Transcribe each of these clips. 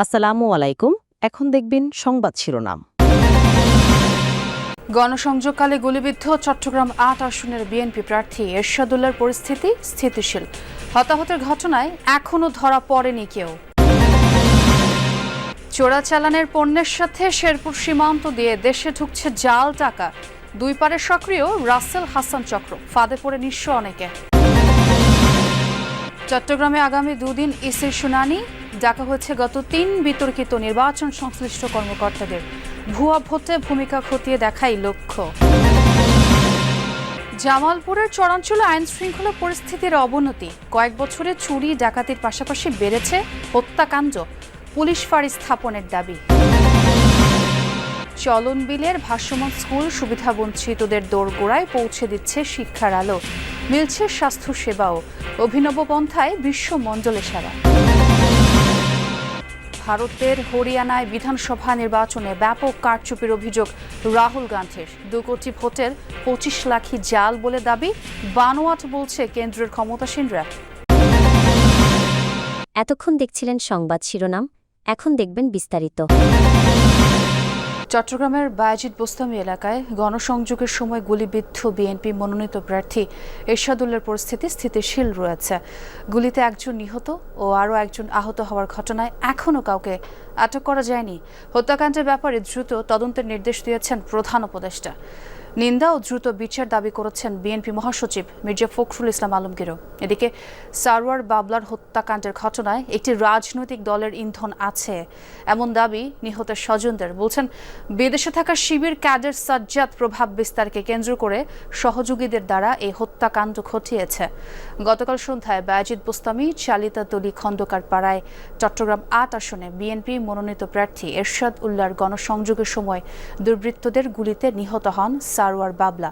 আসসালামু আলাইকুম। এখন দেখবেন সংবাদ শিরোনাম। গণসংযোগকালে গুলিবিদ্ধ চট্টগ্রাম ৮ আসনের বিএনপি প্রার্থী এরশাদুল্লাহর পরিস্থিতি স্থিতিশীল। হতাহতের ঘটনায় এখনও ধরা পড়েনি কেউ। চোরাচালানের পণ্যের সাথে শেরপুর সীমান্ত দিয়ে দেশে ঢুকছে জাল টাকা। দুই পারে সক্রিয় রাসেল হাসান চক্র, ফাঁদে পড়ে নিঃস্ব অনেকে। চট্টগ্রামে আগামী দুদিন ইসির শুনানি। ডাকা হয়েছে গত ৩ বিতর্কিত নির্বাচন সংশ্লিষ্ট কর্মকর্তাদের। ভুয়া ভোটে ভূমিকা খতিয়ে দেখাই লক্ষ্য। জামালপুরের চরাঞ্চলে আইন শৃঙ্খলা পরিস্থিতির অবনতি। কয়েক বছরে চুরি ডাকাতির পাশাপাশি বেড়েছে হত্যাকাণ্ড। পুলিশ ফাঁড়ি স্থাপনের দাবি। চলন বিলের ভাসমান স্কুল সুবিধাবঞ্চিতদের দোরগোড়ায় পৌঁছে দিচ্ছে শিক্ষার আলো। মিলছে স্বাস্থ্যসেবাও। অভিনব পন্থায় বিশ্বমণ্ডলে সেবা। ভারতের হরিয়ানায় বিধানসভা নির্বাচনে ব্যাপক কারচুপির অভিযোগ রাহুল গান্ধীর। ২ কোটি ভোটের ২৫ লাখই জাল বলে দাবি। বানোয়াট বলছে কেন্দ্রের ক্ষমতাসীনরা। এতক্ষণ দেখছিলেন সংবাদ শিরোনাম, এখন দেখবেন বিস্তারিত। চট্টগ্রামের বায়েজিদ বোস্তামি এলাকায় গণসংযোগের সময় গুলিবিদ্ধ বিএনপি মনোনীত প্রার্থী এরশাদুল্লাহর পরিস্থিতি স্থিতিশীল রয়েছে। গুলিতে একজন নিহত ও আরও একজন আহত হওয়ার ঘটনায় এখনও কাউকে আটক করা যায়নি। হত্যাকাণ্ডের ব্যাপারে দ্রুত তদন্তের নির্দেশ দিয়েছেন প্রধান উপদেষ্টা। নিন্দা ও দ্রুত বিচার দাবি করেছেন বিএনপি মহাসচিব মির্জা ফখরুল ইসলাম আলমগীরও। এদিকে সারওয়ার বাবলার হত্যাকাণ্ডের ঘটনায় একটি রাজনৈতিক দলের ইন্ধন আছে এমন দাবি নিহতের স্বজনদের। বলছেন, বিদেশে থাকা শিবির ক্যাডার সাজ্জাদ প্রভাব বিস্তারকে কেন্দ্র করে সহযোগীদের দ্বারা এই হত্যাকাণ্ড ঘটিয়েছে। গতকাল সন্ধ্যায় বায়েজিদ বোস্তামি চালিতাতলী খন্দকার পাড়ায় চট্টগ্রাম ৮ আসনে বিএনপি মনোনীত প্রার্থী এরশাদ উল্লাহর গণসংযোগের সময় দুর্বৃত্তদের গুলিতে নিহত হন সারওয়ার বাবলা।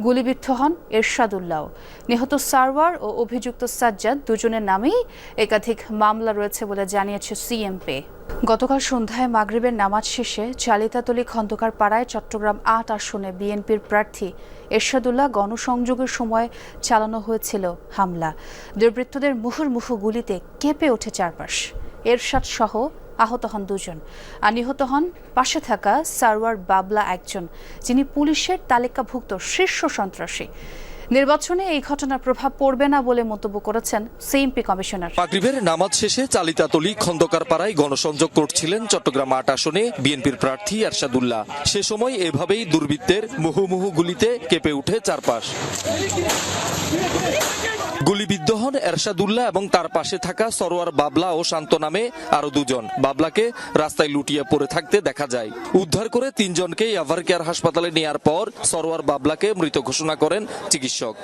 গুলিবিদ্ধ হন এরশাদুল্লাহ। নিহত সারওয়ার ও অভিযুক্ত সাজ্জাদ দুজনের নামেই একাধিক মামলা রয়েছে বলে জানিয়েছে সিএমপি। গতকাল সন্ধ্যায় মাগরিবের নামাজ শেষে চালিতাতলী খন্দকার পাড়ায় চট্টগ্রাম ৮ আসনে বিএনপির প্রার্থী এরশাদুল্লাহ গণসংযোগের সময় চালানো হয়েছিল হামলা। দুর্বৃত্তদের মুহুর্মুহু গুলিতে কেঁপে ওঠে চারপাশ। এরশাদ সহ আহত হন ২ জন, আর নিহত হন পাশে থাকা সারওয়ার বাবলা একজন, যিনি পুলিশের তালিকাভুক্ত শীর্ষ সন্ত্রাসী। নির্বাচনে এই ঘটনার প্রভাব পড়বে না বলে মন্তব্য করেছেন সিএমপি কমিশনার। মাগরিবের নামাজ শেষে চালিতাতলী খন্দকার পাড়ায় গণসংযোগ করছিলেন চট্টগ্রাম ৮ আসনে বিএনপির প্রার্থী এরশাদুল্লাহ। সে সময় এভাবেই দুর্বৃত্তের মুহুমুহু গুলিতে কেঁপে উঠে চারপাশ। গুলিবিদ্ধ হন এরশাদুল্লাহ এবং তার পাশে থাকা সরোয়ার বাবলা ও শান্ত নামে আরো ২ জন। বাবলাকে রাস্তায় লুটিয়ে পড়ে থাকতে দেখা যায়। উদ্ধার করে ৩ জনকে এভার কেয়ার হাসপাতালে নেয়ার পর সরোয়ার বাবলাকে মৃত ঘোষণা করেন চিকিৎসক।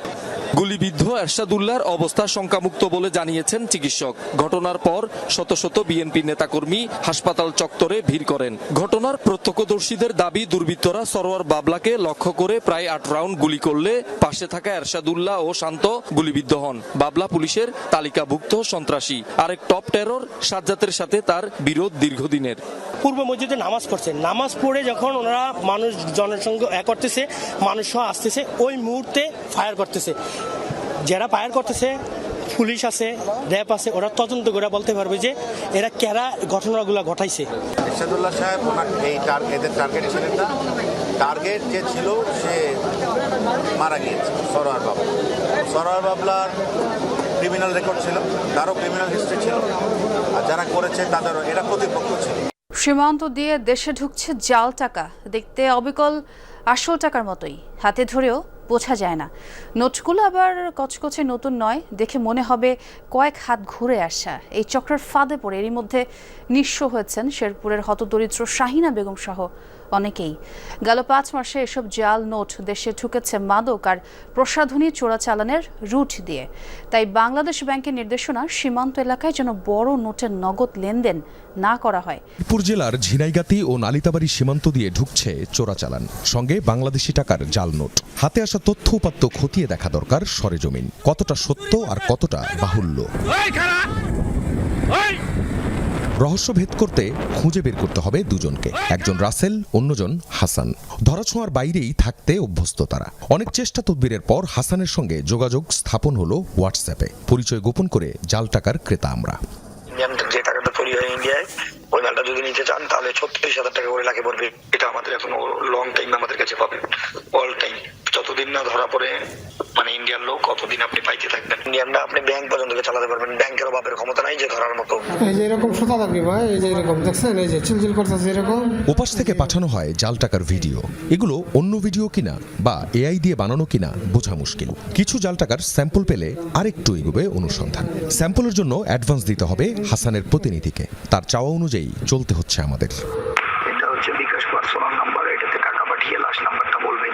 গুলিবিদ্ধ এরশাদুল্লাহর অবস্থা শঙ্কামুক্ত বলে জানিয়েছেন চিকিৎসক। ঘটনার পর শত শত বিএনপি নেতাকর্মী হাসপাতাল চত্বরে ভিড় করেন। ঘটনার প্রত্যক্ষদর্শীদের দাবি, দুর্বৃত্তরা সরোয়ার বাবলাকে লক্ষ্য করে প্রায় ৮ রাউন্ড গুলি করলে পাশে থাকা এরশাদুল্লাহ ও শান্ত গুলিবিদ্ধ হন। বাবলা পুলিশের তালিকাভুক্ত সন্ত্রাসী। আরেক টপ টেরর সাজ্জাদের সাথে তার বিরোধ দীর্ঘদিনের। পূর্ব মসজিদে নামাজ পড়ছে, নামাজ পড়ে যখন ওনারা মানুষ জনসংঘ করতেছে, মানুষ সহ আসতেছে, ওই মুহূর্তে ফায়ার করতেছে। যারা ফায়ার করতেছে পুলিশ আছে, র্যাব আছে, ওরা তদন্ত করে বলতে পারবে যে এরা কারা ঘটনাগুলো ঘটাইছে। এরশাদুল্লাহ সাহেব এদের টার্গেট ছিলেন না। টার্গেট যে ছিল সে মারা গিয়েছে সরোয়ার বাবলার ক্রিমিনাল রেকর্ড ছিল, তারও ক্রিমিনাল হিস্ট্রি ছিল, আর যারা করেছে তাদেরও এরা প্রতিপক্ষ ছিল। সীমান্ত দিয়ে দেশে ঢুকছে জাল টাকা। দেখতে অবিকল আসল টাকার মতোই, হাতে ধরেও বোঝা যায় না। নোটগুলো আবার কচকচে নতুন নয়, দেখে মনে হবে কয়েক হাত ঘুরে আসা। এই চক্রের ফাঁদে পড়ে এরই মধ্যে নিঃস্ব হয়েছেন শেরপুরের হতদরিদ্র শাহিনা বেগম সহ অনেকেই। গেল ৫ মাসে এসব জাল নোট দেশে ঢুকেছে মাদক আর প্রসাধনী চোরাচালানের রুট দিয়ে। তাই বাংলাদেশ ব্যাংকের নির্দেশনা, সীমান্ত এলাকায় যেন বড় নোটের নগদ লেনদেন না করা হয়। শেরপুর জেলার ঝিনাইগাতি ও নালিতাবাড়ি সীমান্ত দিয়ে ঢুকছে চোরাচালান, সঙ্গে বাংলাদেশি টাকার জাল নোট। হাতে আসা তথ্য উপাত্ত খতিয়ে দেখা দরকার সরেজমিন, কতটা সত্য আর কতটা বাহুল্য। রহস্য ভেদ করতে খুঁজে বের করতে হবে ২ জনকে, একজন রাসেল, অন্যজন হাসান। ধরাছোঁয়ার বাইরেই থাকতে অভ্যস্ত তারা। অনেক চেষ্টা তদবিরের পর হাসানের সঙ্গে যোগাযোগ স্থাপন হলো হোয়াটসঅ্যাপে। পরিচয় গোপন করে জাল টাকার ক্রেতা আমরা। যে টাকাটা তৈরি হয় ইন্ডিয়ায়, ওই মালটা নিতে চান তাহলে 36,000 টাকা করে লাগে পড়বে। এটা আমাদের এখনো লং টাইম আমাদের কাছে পাবেন, অল টাইম। যতদিন না ধরা পড়ে মানে ইন্ডিয়ান লোক কতদিন আপনি পাইতে থাকবেন। ইন্ডিয়ানরা আপনি ব্যাংক পর্যন্ত চালাতে পারবেন, ব্যাংকেরও বাপের ক্ষমতা নাই যে ধরার মতো। এই যে এরকম সুতা থাকবে ভাই, এই যে এরকম দেখছেন, এই যে চিলচিল করতেছে এরকম। ওপাশ থেকে পাঠানো হয় জাল টাকার ভিডিও। এগুলো অন্য ভিডিও কিনা বা এআই দিয়ে বানানো কিনা বোঝা মুশকিল। কিছু জাল টাকার স্যাম্পল পেলে আরেকটু এগোবে অনুসন্ধান। স্যাম্পলের জন্য অ্যাডভান্স দিতে হবে হাসানের প্রতিনিধিকে। তার চাওয়া অনুযায়ী চলতে হচ্ছে আমাদের। এটা হচ্ছে বিকাশ পার্সোনাল নাম্বার, এটাতে টাকা পাঠিয়ে লাস্ট নাম্বারটা বলবেন।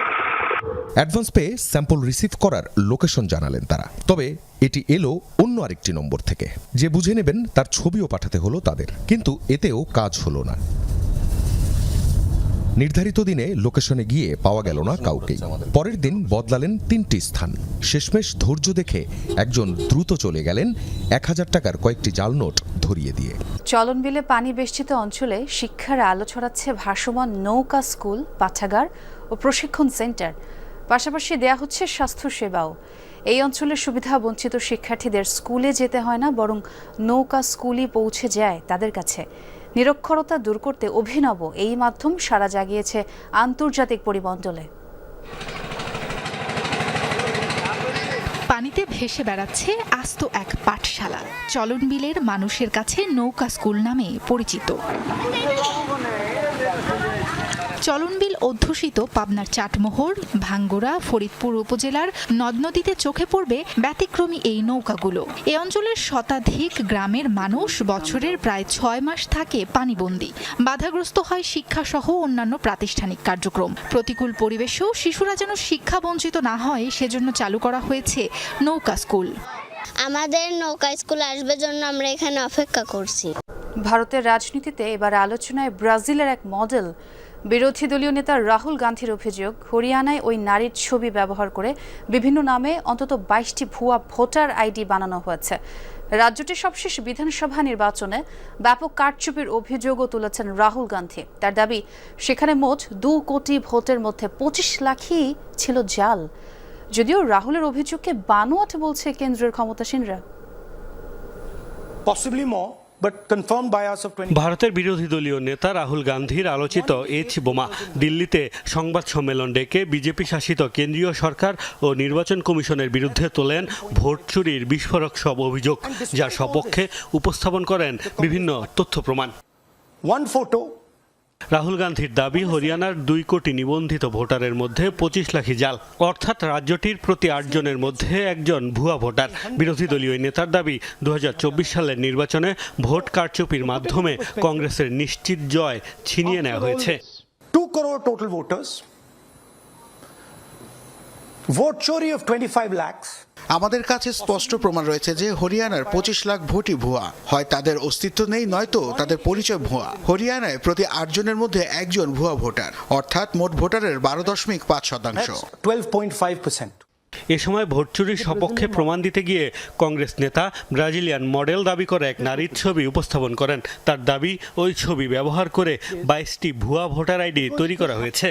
অ্যাডভান্স পেয়ে স্যাম্পল রিসিভ করার লোকেশন জানালেন তারা। তবে এটি এলো অন্য আরেকটি নম্বর থেকে। যে বুঝে নেবেন তার ছবিও পাঠাতে হলো তাদের, কিন্তু এতেও কাজ হলো না। নির্ধারিত দিনে লোকেশনে গিয়ে পাওয়া গেল না কাউকে। পরের দিন বদলালেন 3টি স্থান। শেষমেশ ধৈর্য দেখে একজন দ্রুত চলে গেলেন 1000 টাকার কয়েকটি জাল নোট ধরিয়ে দিয়ে। চলন বিলে পানি বেষ্টিত অঞ্চলে শিক্ষার আলো ছড়াচ্ছে ভাসমান নৌকা স্কুল, পাঠাগার ও প্রশিক্ষণ সেন্টার। পাশাপাশি দেয়া হচ্ছে স্বাস্থ্য সেবাও। এই অঞ্চলের সুবিধা বঞ্চিত শিক্ষার্থীদের স্কুলে যেতে হয় না, বরং নৌকা স্কুলই পৌঁছে যায় তাদের কাছে। নিরক্ষরতা দূর করতে অভিনব এই মাধ্যম সাড়া জাগিয়েছে আন্তর্জাতিক পরিমণ্ডলে। পানিতে ভেসে বেড়াচ্ছে আস্ত এক পাঠশালা। চলন বিলের মানুষের কাছে নৌকা স্কুল নামে পরিচিত। চলনবিল অধ্যুষিত পাবনার চাটমোহর, ভাঙ্গুড়া, ফরিদপুর উপজেলার নদ নদীতে চোখে পড়বে ব্যতিক্রমী এই নৌকাগুলো। এ অঞ্চলের শতাধিক গ্রামের মানুষ বছরের প্রায় 6 মাস থাকে পানিবন্দী। বাধাগ্রস্ত হয় শিক্ষাসহ অন্যান্য প্রাতিষ্ঠানিক কার্যক্রম। প্রতিকূল পরিবেশেও শিশুরা যেন শিক্ষা বঞ্চিত না হয় সেজন্য চালু করা হয়েছে নৌকা স্কুল। আমাদের নৌকা স্কুল আসবে জন্য আমরা এখানে অপেক্ষা করছি। ভারতের রাজনীতিতে এবার আলোচনায় ব্রাজিলের এক মডেল। বিরোধী দলীয় নেতা রাহুল গান্ধীর অভিযোগ, হরিয়ানায় ওই নারীর ছবি ব্যবহার করে বিভিন্ন নামে অন্তত 22টি ভুয়া ভোটার আইডি বানানো হয়েছে। রাজ্যটির সবশেষ বিধানসভা নির্বাচনে ব্যাপক কারচুপির অভিযোগও তুলেছেন রাহুল গান্ধী। তার দাবি, সেখানে মোট 2 কোটি ভোটের মধ্যে 25 লাখই ছিল জাল। যদিও রাহুলের অভিযোগকে বানোয়াট বলছে কেন্দ্রের ক্ষমতাসীনরা। ভারতের বিরোধী দলীয় নেতা রাহুল গান্ধীর আলোচিত বোমা দিল্লিতে সংবাদ সম্মেলন ডেকে বিজেপি শাসিত কেন্দ্রীয় সরকার ও নির্বাচন কমিশনের বিরুদ্ধে তোলেন ভোট চুরির বিস্ফোরক সব অভিযোগ, যার সপক্ষে উপস্থাপন করেন বিভিন্ন তথ্য প্রমাণ। রাহুল গান্ধীর দাবি, হরিয়ানার 2 কোটি নিবন্ধিত ভোটারের মধ্যে 25 লাখই জাল, অর্থাৎ রাজ্যটির প্রতি 8 জনের মধ্যে একজন ভুয়া ভোটার। বিরোধী দলীয় নেতার দাবি, 2024 সালের নির্বাচনে ভোট কারচুপির মাধ্যমে কংগ্রেসের নিশ্চিত জয় ছিনিয়ে নেওয়া হয়েছে। 2 crore total voters, vote chori of 25 lakhs. আমাদের কাছে স্পষ্ট প্রমাণ রয়েছে যে হরিয়ানার 25 লাখ ভোটই ভুয়া। হয় তাদের অস্তিত্ব নেই, নয়তো তাদের পরিচয় ভুয়া। হরিয়ানায় প্রতি 8 জনের মধ্যে একজন ভুয়া ভোটার, অর্থাৎ মোট ভোটারের 12.5%। 12.5%। এ সময় ভোট চুরির সপক্ষে প্রমাণ দিতে গিয়ে কংগ্রেস নেতা ব্রাজিলিয়ান মডেল দাবি করে এক নারীর ছবি উপস্থাপন করেন। তার দাবি, ওই ছবি ব্যবহার করে 22টি ভুয়া ভোটার আইডি তৈরি করা হয়েছে।